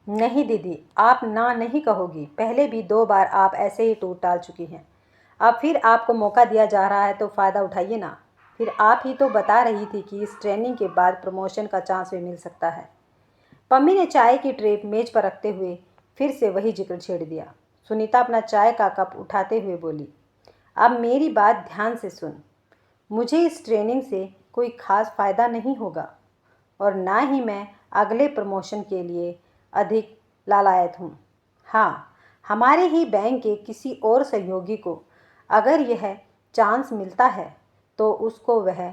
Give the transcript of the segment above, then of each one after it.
नहीं दीदी, आप ना नहीं कहोगी। पहले भी 2 बार आप ऐसे ही टूट टाल चुकी हैं। अब फिर आपको मौका दिया जा रहा है तो फ़ायदा उठाइए ना। फिर आप ही तो बता रही थी कि इस ट्रेनिंग के बाद प्रमोशन का चांस भी मिल सकता है। पम्मी ने चाय की ट्रे मेज पर रखते हुए फिर से वही जिक्र छेड़ दिया। सुनीता अपना चाय का कप उठाते हुए बोली, अब मेरी बात ध्यान से सुन। मुझे इस ट्रेनिंग से कोई ख़ास फ़ायदा नहीं होगा और ना ही मैं अगले प्रमोशन के लिए अधिक लालायत हूँ। हाँ, हमारे ही बैंक के किसी और सहयोगी को अगर यह चांस मिलता है तो उसको वह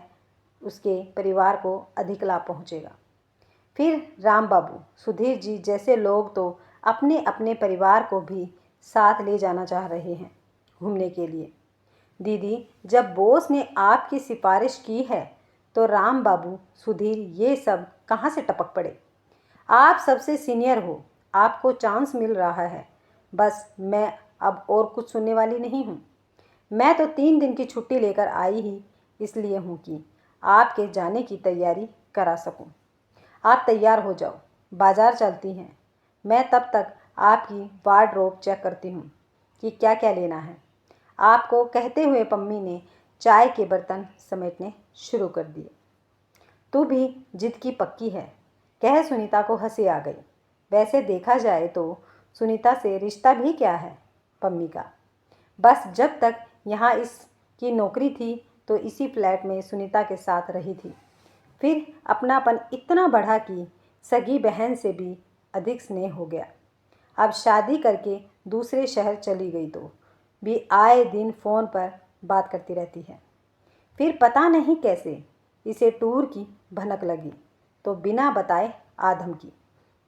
उसके परिवार को अधिक लाभ पहुँचेगा। फिर राम बाबू, सुधीर जी जैसे लोग तो अपने अपने परिवार को भी साथ ले जाना चाह रहे हैं घूमने के लिए। दीदी, जब बॉस ने आपकी सिफारिश की है तो राम बाबू, सुधीर ये सब कहाँ से टपक पड़े। आप सबसे सीनियर हो, आपको चांस मिल रहा है। बस मैं अब और कुछ सुनने वाली नहीं हूँ। मैं तो 3 दिन की छुट्टी लेकर आई ही इसलिए हूँ कि आपके जाने की तैयारी करा सकूँ। आप तैयार हो जाओ, बाजार चलती हैं। मैं तब तक आपकी वार्डरोब चेक करती हूँ कि क्या क्या लेना है आपको। कहते हुए पम्मी ने चाय के बर्तन समेटने शुरू कर दिए। तू भी जिद की पक्की है, कह सुनीता को हंसी आ गई। वैसे देखा जाए तो सुनीता से रिश्ता भी क्या है पम्मी का। बस जब तक यहाँ इसकी नौकरी थी तो इसी फ्लैट में सुनीता के साथ रही थी। फिर अपनापन इतना बढ़ा कि सगी बहन से भी अधिक स्नेह हो गया। अब शादी करके दूसरे शहर चली गई तो भी आए दिन फ़ोन पर बात करती रहती है। फिर पता नहीं कैसे इसे टूर की भनक लगी तो बिना बताए आधम की।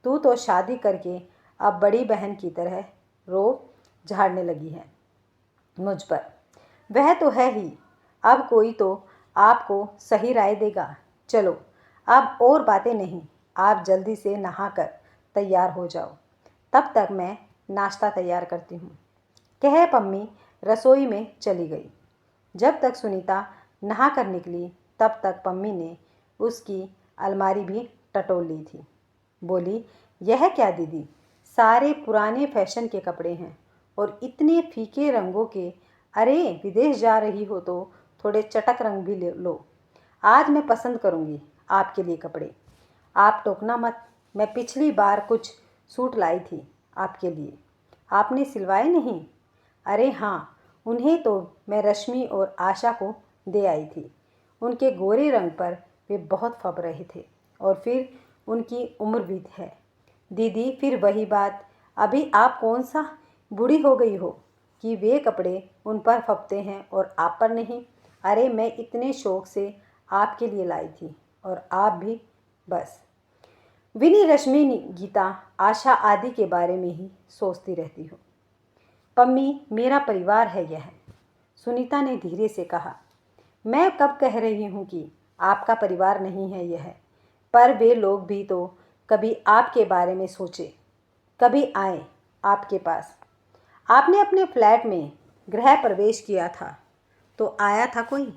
तू तो शादी करके अब बड़ी बहन की तरह रोब झाड़ने लगी है मुझ पर। वह तो है ही, अब कोई तो आपको सही राय देगा। चलो अब और बातें नहीं, आप जल्दी से नहाकर तैयार हो जाओ। तब तक मैं नाश्ता तैयार करती हूँ, कह पम्मी रसोई में चली गई। जब तक सुनीता नहा कर निकली तब तक पम्मी ने उसकी अलमारी भी टटोल ली थी। बोली, यह क्या दीदी, सारे पुराने फैशन के कपड़े हैं और इतने फीके रंगों के। अरे विदेश जा रही हो तो थोड़े चटक रंग भी ले लो। आज मैं पसंद करूँगी आपके लिए कपड़े। आप टोकना मत, मैं पिछली बार कुछ सूट लाई थी आपके लिए, आपने सिलवाए नहीं। अरे हाँ, उन्हें तो मैं रश्मि और आशा को दे आई थी। उनके गोरे रंग पर वे बहुत फब रहे थे और फिर उनकी उम्र भी है। दीदी फिर वही बात, अभी आप कौन सा बूढ़ी हो गई हो कि वे कपड़े उन पर फबते हैं और आप पर नहीं। अरे मैं इतने शौक से आपके लिए लाई थी और आप भी बस विनी, रश्मि, गीता, आशा आदि के बारे में ही सोचती रहती हो। पम्मी, मेरा परिवार है यह, सुनीता ने धीरे से कहा। मैं कब कह रही हूँ कि आपका परिवार नहीं है यह, पर वे लोग भी तो कभी आपके बारे में सोचे, कभी आए आपके पास। आपने अपने फ्लैट में गृह प्रवेश किया था तो आया था कोई।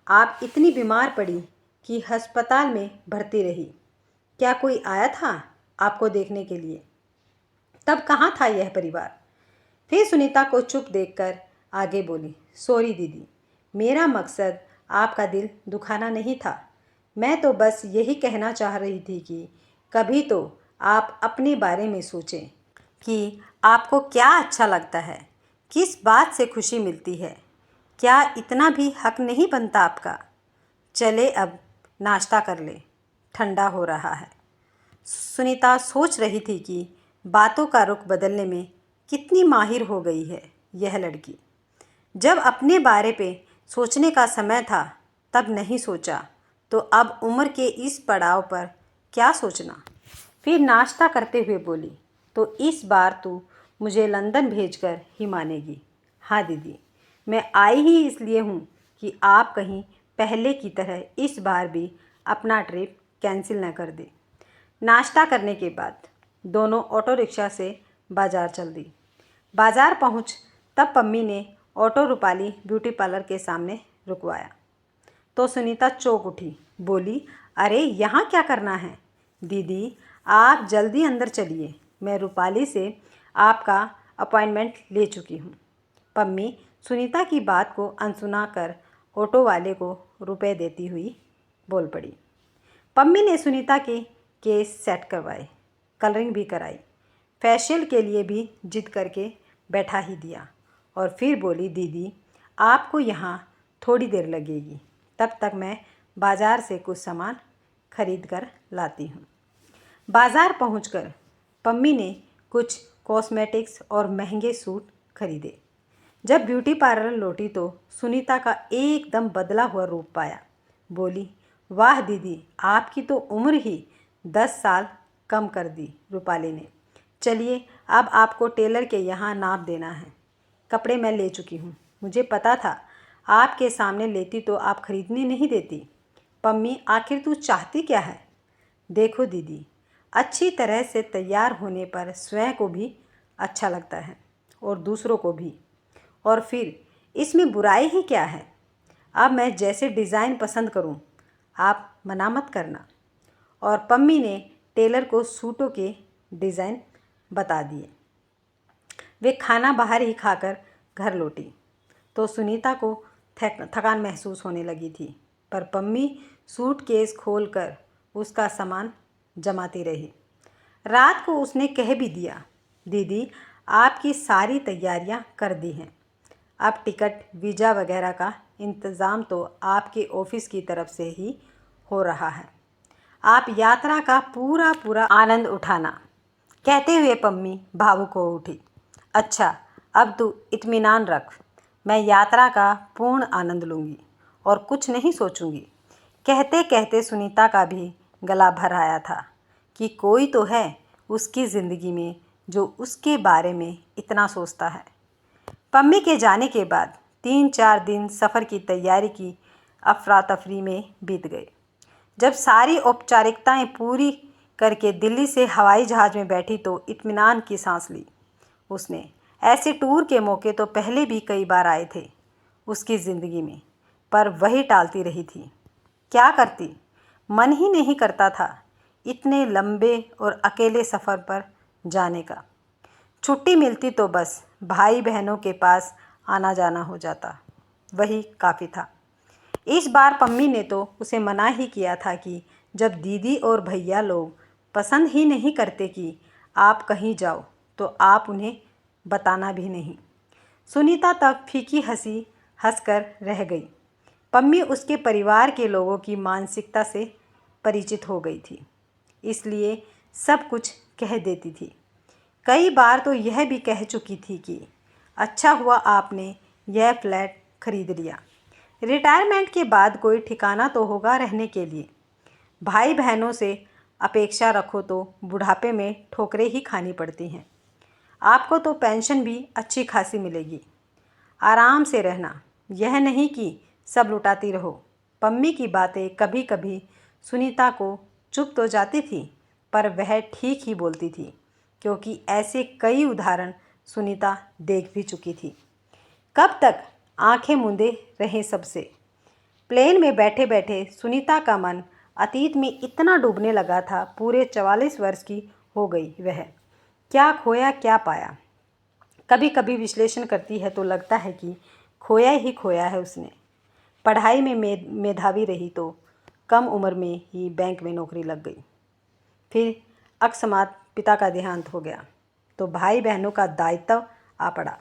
आप इतनी बीमार पड़ी कि अस्पताल में भर्ती रही, क्या कोई आया था आपको देखने के लिए। तब कहाँ था यह परिवार। फिर सुनीता को चुप देखकर आगे बोली, सॉरी दीदी, मेरा मकसद आपका दिल दुखाना नहीं था। मैं तो बस यही कहना चाह रही थी कि कभी तो आप अपने बारे में सोचें कि आपको क्या अच्छा लगता है, किस बात से खुशी मिलती है। क्या इतना भी हक नहीं बनता आपका। चले अब नाश्ता कर ले, ठंडा हो रहा है। सुनीता सोच रही थी कि बातों का रुख बदलने में कितनी माहिर हो गई है यह लड़की। जब अपने बारे पे सोचने का समय था तब नहीं सोचा तो अब उम्र के इस पड़ाव पर क्या सोचना। फिर नाश्ता करते हुए बोली, तो इस बार तू मुझे लंदन भेजकर ही मानेगी। हाँ दीदी, मैं आई ही इसलिए हूँ कि आप कहीं पहले की तरह इस बार भी अपना ट्रिप कैंसिल न कर दे। नाश्ता करने के बाद दोनों ऑटो रिक्शा से बाज़ार चल दी। बाज़ार पहुँच तब पम्मी ने ऑटो रूपाली ब्यूटी पार्लर के सामने रुकवाया तो सुनीता चौंक उठी। बोली, अरे यहाँ क्या करना है। दीदी आप जल्दी अंदर चलिए, मैं रूपाली से आपका अपॉइंटमेंट ले चुकी हूँ। पम्मी सुनीता की बात को अनसुना कर ऑटो वाले को रुपए देती हुई बोल पड़ी। पम्मी ने सुनीता के केस सेट करवाए, कलरिंग भी कराई, फेशियल के लिए भी जिद करके बैठा ही दिया और फिर बोली, दीदी आपको यहाँ थोड़ी देर लगेगी, तब तक मैं बाज़ार से कुछ सामान खरीद कर लाती हूँ। बाज़ार पहुँचकर पम्मी ने कुछ कॉस्मेटिक्स और महंगे सूट खरीदे। जब ब्यूटी पार्लर लौटी तो सुनीता का एकदम बदला हुआ रूप पाया। बोली, वाह दीदी, आपकी तो उम्र ही 10 साल कम कर दी रूपाली ने। चलिए अब आपको टेलर के यहाँ नाप देना है। कपड़े मैं ले चुकी हूँ, मुझे पता था आपके सामने लेती तो आप खरीदने नहीं देती। पम्मी आखिर तू चाहती क्या है? देखो दीदी, अच्छी तरह से तैयार होने पर स्वयं को भी अच्छा लगता है और दूसरों को भी, और फिर इसमें बुराई ही क्या है। अब मैं जैसे डिज़ाइन पसंद करूं, आप मना मत करना। और पम्मी ने टेलर को सूटों के डिज़ाइन बता दिए। वे खाना बाहर ही खाकर घर लौटी तो सुनीता को थकान महसूस होने लगी थी, पर पम्मी सूटकेस खोलकर उसका सामान जमाती रही। रात को उसने कह भी दिया, दीदी आपकी सारी तैयारियां कर दी हैं, अब टिकट वीज़ा वगैरह का इंतज़ाम तो आपके ऑफिस की तरफ से ही हो रहा है, आप यात्रा का पूरा पूरा आनंद उठाना। कहते हुए पम्मी भावुक हो उठी। अच्छा, अब तू इत्मीनान रख, मैं यात्रा का पूर्ण आनंद लूँगी और कुछ नहीं सोचूंगी। कहते कहते सुनीता का भी गला भर आया था कि कोई तो है उसकी ज़िंदगी में जो उसके बारे में इतना सोचता है। पम्मी के जाने के बाद 3-4 दिन सफ़र की तैयारी की अफरा तफरी में बीत गए। जब सारी औपचारिकताएं पूरी करके दिल्ली से हवाई जहाज़ में बैठी तो इत्मीनान की सांस ली उसने। ऐसे टूर के मौके तो पहले भी कई बार आए थे उसकी ज़िंदगी में, पर वही टालती रही थी। क्या करती, मन ही नहीं करता था इतने लंबे और अकेले सफ़र पर जाने का। छुट्टी मिलती तो बस भाई बहनों के पास आना जाना हो जाता, वही काफ़ी था। इस बार पम्मी ने तो उसे मना ही किया था कि जब दीदी और भैया लोग पसंद ही नहीं करते कि आप कहीं जाओ तो आप उन्हें बताना भी नहीं। सुनीता तब फीकी हंसी हंसकर रह गई। पम्मी उसके परिवार के लोगों की मानसिकता से परिचित हो गई थी, इसलिए सब कुछ कह देती थी। कई बार तो यह भी कह चुकी थी कि अच्छा हुआ आपने यह फ्लैट खरीद लिया, रिटायरमेंट के बाद कोई ठिकाना तो होगा रहने के लिए। भाई बहनों से अपेक्षा रखो तो बुढ़ापे में ठोकरें ही खानी पड़ती हैं। आपको तो पेंशन भी अच्छी खासी मिलेगी, आराम से रहना, यह नहीं कि सब लुटाती रहो। पम्मी की बातें कभी कभी सुनीता को चुप तो जाती थी, पर वह ठीक ही बोलती थी, क्योंकि ऐसे कई उदाहरण सुनीता देख भी चुकी थी। कब तक आंखें मूंदे रहें सबसे। प्लेन में बैठे बैठे सुनीता का मन अतीत में इतना डूबने लगा था, पूरे 44 वर्ष की हो गई वह। क्या खोया क्या पाया। कभी कभी विश्लेषण करती है तो लगता है कि खोया ही खोया है उसने। पढ़ाई में मेधावी रही तो कम उम्र में ही बैंक में नौकरी लग गई। फिर अकस्मात पिता का देहांत हो गया तो भाई बहनों का दायित्व आ पड़ा।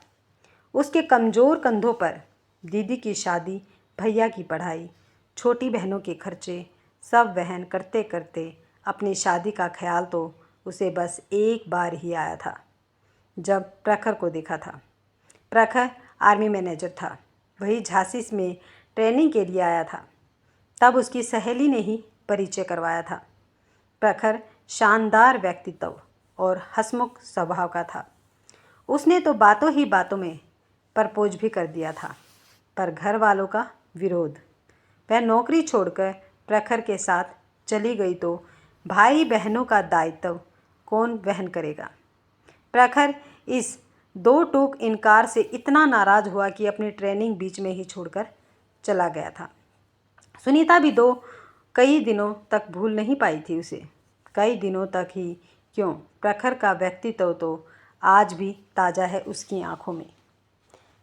उसके कमज़ोर कंधों पर दीदी की शादी, भैया की पढ़ाई, छोटी बहनों के खर्चे सब वहन करते करते अपनी शादी का ख्याल तो उसे बस एक बार ही आया था, जब प्रखर को देखा था। प्रखर आर्मी मैनेजर था, वही झांसी में ट्रेनिंग के लिए आया था। तब उसकी सहेली ने ही परिचय करवाया था। प्रखर शानदार व्यक्तित्व और हंसमुख स्वभाव का था। उसने तो बातों ही बातों में प्रपोज भी कर दिया था, पर घर वालों का विरोध। वह नौकरी छोड़कर प्रखर के साथ चली गई तो भाई बहनों का दायित्व कौन वहन करेगा। प्रखर इस दो टूक इनकार से इतना नाराज़ हुआ कि अपनी ट्रेनिंग बीच में ही छोड़कर चला गया था। सुनीता भी कई दिनों तक भूल नहीं पाई थी उसे, कई दिनों तक ही क्यों, प्रखर का व्यक्तित्व तो आज भी ताज़ा है उसकी आंखों में।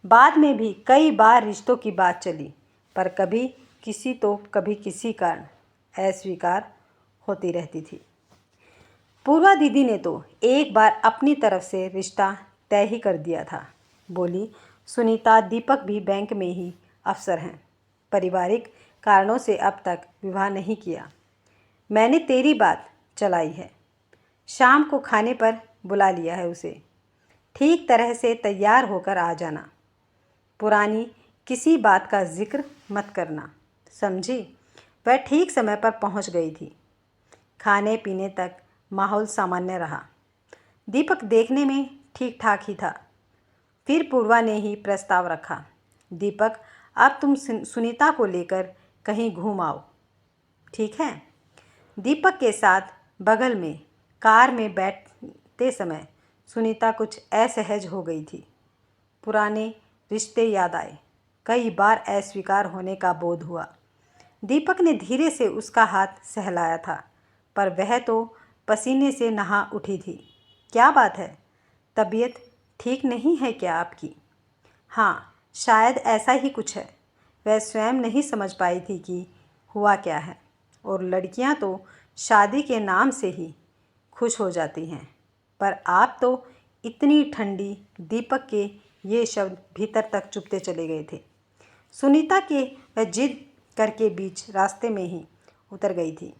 बाद में भी कई बार रिश्तों की बात चली, पर कभी किसी तो कभी किसी कारण अस्वीकार होती रहती थी। पूर्वा दीदी ने तो एक बार अपनी तरफ से रिश्ता तय ही कर दिया था। बोली, सुनीता, दीपक भी बैंक में ही अफसर हैं, पारिवारिक कारणों से अब तक विवाह नहीं किया। मैंने तेरी बात चलाई है, शाम को खाने पर बुला लिया है उसे। ठीक तरह से तैयार होकर आ जाना, पुरानी किसी बात का जिक्र मत करना, समझी। वह ठीक समय पर पहुंच गई थी। खाने पीने तक माहौल सामान्य रहा। दीपक देखने में ठीक ठाक ही था। फिर पूर्वा ने ही प्रस्ताव रखा, दीपक, अब तुम सुनीता को लेकर कहीं घूम आओ, ठीक है। दीपक के साथ बगल में कार में बैठते समय सुनीता कुछ असहज हो गई थी। पुराने रिश्ते याद आए, कई बार अस्वीकार होने का बोध हुआ। दीपक ने धीरे से उसका हाथ सहलाया था, पर वह तो पसीने से नहा उठी थी। क्या बात है, तबीयत ठीक नहीं है क्या आपकी? हाँ, शायद ऐसा ही कुछ है। वह स्वयं नहीं समझ पाई थी कि हुआ क्या है। और लड़कियां तो शादी के नाम से ही खुश हो जाती हैं, पर आप तो इतनी ठंडी। दीपक के ये शब्द भीतर तक चुभते चले गए थे। सुनीता के वह जिद करके बीच रास्ते में ही उतर गई थी।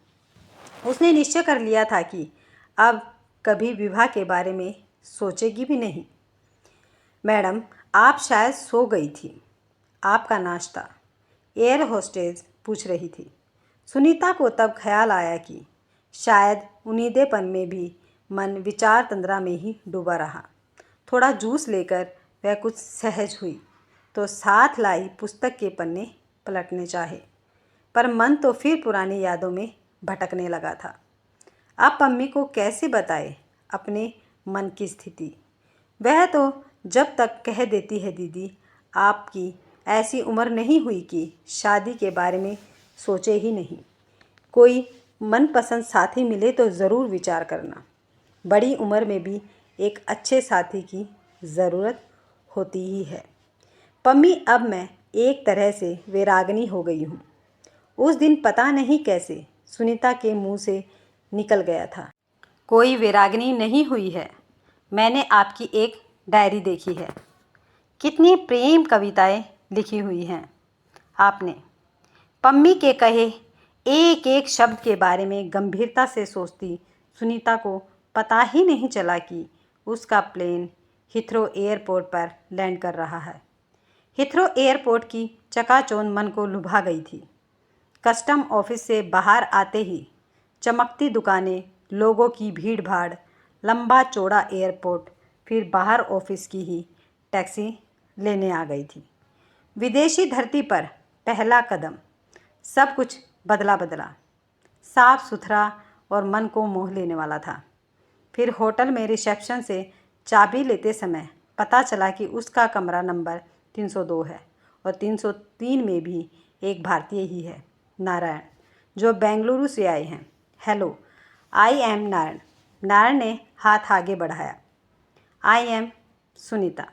उसने निश्चय कर लिया था कि अब कभी विवाह के बारे में सोचेगी भी नहीं। मैडम, आप शायद सो गई थी। आपका नाश्ता, एयर होस्टेस पूछ रही थी। सुनीता को तब ख्याल आया कि शायद उन्नीदेपन में भी मन विचार तंद्रा में ही डूबा रहा। थोड़ा जूस लेकर वह कुछ सहज हुई तो साथ लाई पुस्तक के पन्ने पलटने चाहे, पर मन तो फिर पुरानी यादों में भटकने लगा था। अब पम्मी को कैसे बताए अपने मन की स्थिति? वह तो जब तक कह देती है, दीदी, आपकी ऐसी उम्र नहीं हुई कि शादी के बारे में सोचे ही नहीं। कोई मनपसंद साथी मिले तो ज़रूर विचार करना। बड़ी उम्र में भी एक अच्छे साथी की ज़रूरत होती ही है। पम्मी, अब मैं एक तरह से वैराग्नी हो गई हूँ। उस दिन पता नहीं कैसे सुनीता के मुंह से निकल गया था, कोई वैराग्नी नहीं हुई है। मैंने आपकी एक डायरी देखी है, कितनी प्रेम कविताएं लिखी हुई हैं आपने। पम्मी के कहे एक एक शब्द के बारे में गंभीरता से सोचती सुनीता को पता ही नहीं चला कि उसका प्लेन हिथ्रो एयरपोर्ट पर लैंड कर रहा है। हिथ्रो एयरपोर्ट की चकाचौंध मन को लुभा गई थी। कस्टम ऑफिस से बाहर आते ही चमकती दुकानें, लोगों की भीड़ भाड़, लंबा चौड़ा एयरपोर्ट, फिर बाहर ऑफिस की ही टैक्सी लेने आ गई थी। विदेशी धरती पर पहला कदम, सब कुछ बदला बदला, साफ सुथरा और मन को मोह लेने वाला था। फिर होटल में रिसेप्शन से चाबी लेते समय पता चला कि उसका कमरा नंबर 302 है और 303 में भी एक भारतीय ही है, नारायण, जो बेंगलुरु से आए हैं। Hello, I am Narayan. Narayan ने हाथ आगे बढ़ाया। I am Sunita.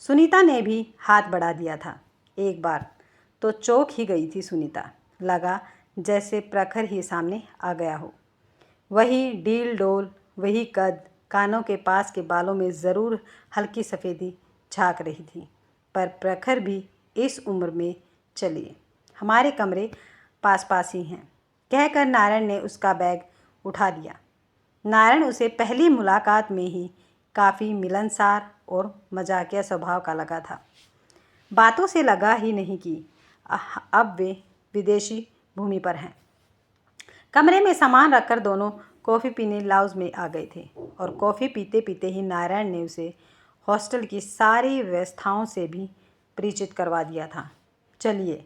सुनीता ने भी हाथ बढ़ा दिया था। एक बार तो चौंक ही गई थी सुनीता। लगा जैसे प्रखर ही सामने आ गया हो। वही डील डोल, वही कद, कानों के पास के बालों में ज़रूर हल्की सफ़ेदी झांक रही थी, पर प्रखर भी इस उम्र में। चलिए, हमारे कमरे पास पास ही हैं, कहकर नारायण ने उसका बैग उठा लिया। नारायण उसे पहली मुलाकात में ही काफ़ी मिलनसार और मजाकिया स्वभाव का लगा था। बातों से लगा ही नहीं कि अब वे विदेशी भूमि पर हैं। कमरे में सामान रखकर दोनों कॉफ़ी पीने लाउंज में आ गए थे और कॉफ़ी पीते पीते ही नारायण ने उसे हॉस्टल की सारी व्यवस्थाओं से भी परिचित करवा दिया था। चलिए,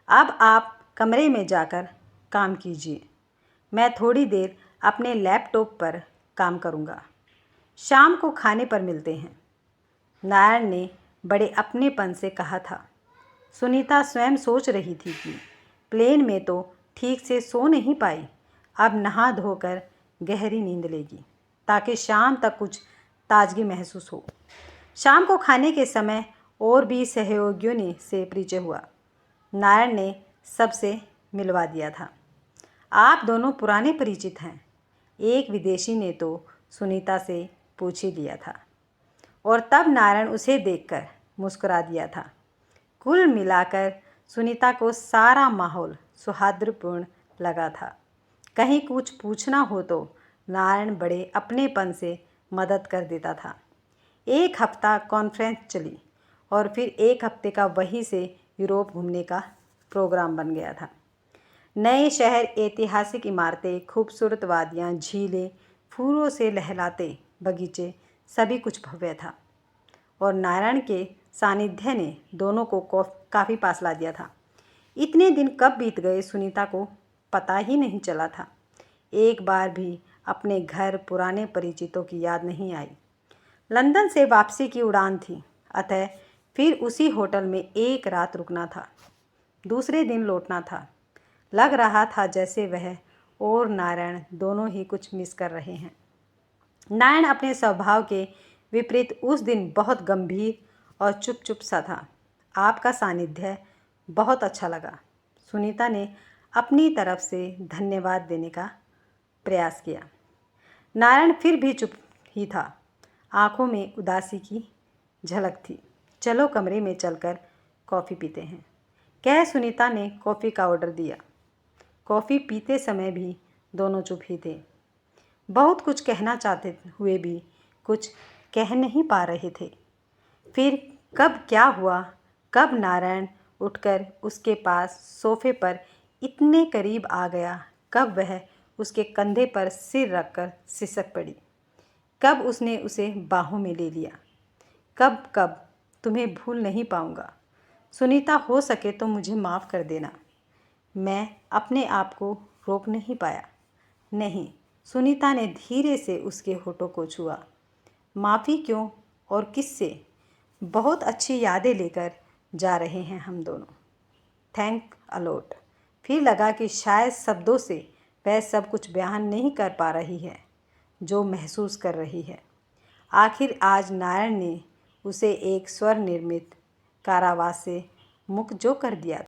अब आप कमरे में जाकर काम कीजिए, मैं थोड़ी देर अपने लैपटॉप पर काम करूँगा। शाम को खाने पर मिलते हैं, नारायण ने बड़े अपनेपन से कहा था। सुनीता स्वयं सोच रही थी कि प्लेन में तो ठीक से सो नहीं पाई, अब नहा धोकर गहरी नींद लेगी। ताकि शाम तक कुछ ताजगी महसूस हो। शाम को खाने के समय और भी सहयोगियों ने से परिचय हुआ। नारायण ने सबसे मिलवा दिया था। आप दोनों पुराने परिचित हैं, एक विदेशी ने तो सुनीता से पूछ ही लिया था। और तब नारायण उसे देखकर मुस्कुरा दिया था। कुल मिलाकर सुनीता को सारा माहौल सौहार्दपूर्ण लगा था। कहीं कुछ पूछना हो तो नारायण बड़े अपनेपन से मदद कर देता था। एक हफ्ता कॉन्फ्रेंस चली और फिर एक हफ्ते का वहीं से यूरोप घूमने का प्रोग्राम बन गया था। नए शहर, ऐतिहासिक इमारतें, खूबसूरत वादियाँ, झीलें, फूलों से लहलाते बगीचे, सभी कुछ भव्य था। और नारायण के सानिध्य ने दोनों को काफ़ी पास ला दिया था। इतने दिन कब बीत गए सुनीता को पता ही नहीं चला था। एक बार भी अपने घर, पुराने परिचितों की याद नहीं आई। लंदन से वापसी की उड़ान थी, अतः फिर उसी होटल में एक रात रुकना था। दूसरे दिन लौटना था। लग रहा था जैसे वह और नारायण दोनों ही कुछ मिस कर रहे हैं। नारायण अपने स्वभाव के विपरीत उस दिन बहुत गंभीर और चुप सा था। आपका सानिध्य बहुत अच्छा लगा। सुनीता ने अपनी तरफ से धन्यवाद देने का प्रयास किया। नारायण फिर भी चुप ही था। आंखों में उदासी की झलक थी। चलो कमरे में चलकर कॉफ़ी पीते हैं, कह सुनीता ने कॉफ़ी का ऑर्डर दिया। कॉफ़ी पीते समय भी दोनों चुप ही थे। बहुत कुछ कहना चाहते हुए भी कुछ कह नहीं पा रहे थे। फिर कब क्या हुआ, कब नारायण उठकर उसके पास सोफे पर इतने करीब आ गया, कब वह उसके कंधे पर सिर रखकर सिसक पड़ी, कब उसने उसे बाहों में ले लिया। कब कब तुम्हें भूल नहीं पाऊंगा सुनीता, हो सके तो मुझे माफ़ कर देना। मैं अपने आप को रोक नहीं पाया। नहीं, सुनीता ने धीरे से उसके होठों को छुआ। माफ़ी क्यों और किससे? बहुत अच्छी यादें लेकर जा रहे हैं हम दोनों। Thank a lot. फिर लगा कि शायद शब्दों से वह सब कुछ बयान नहीं कर पा रही है जो महसूस कर रही है। आखिर आज नारायण ने उसे एक स्वर निर्मित कारावास से मुक्त जो कर दिया।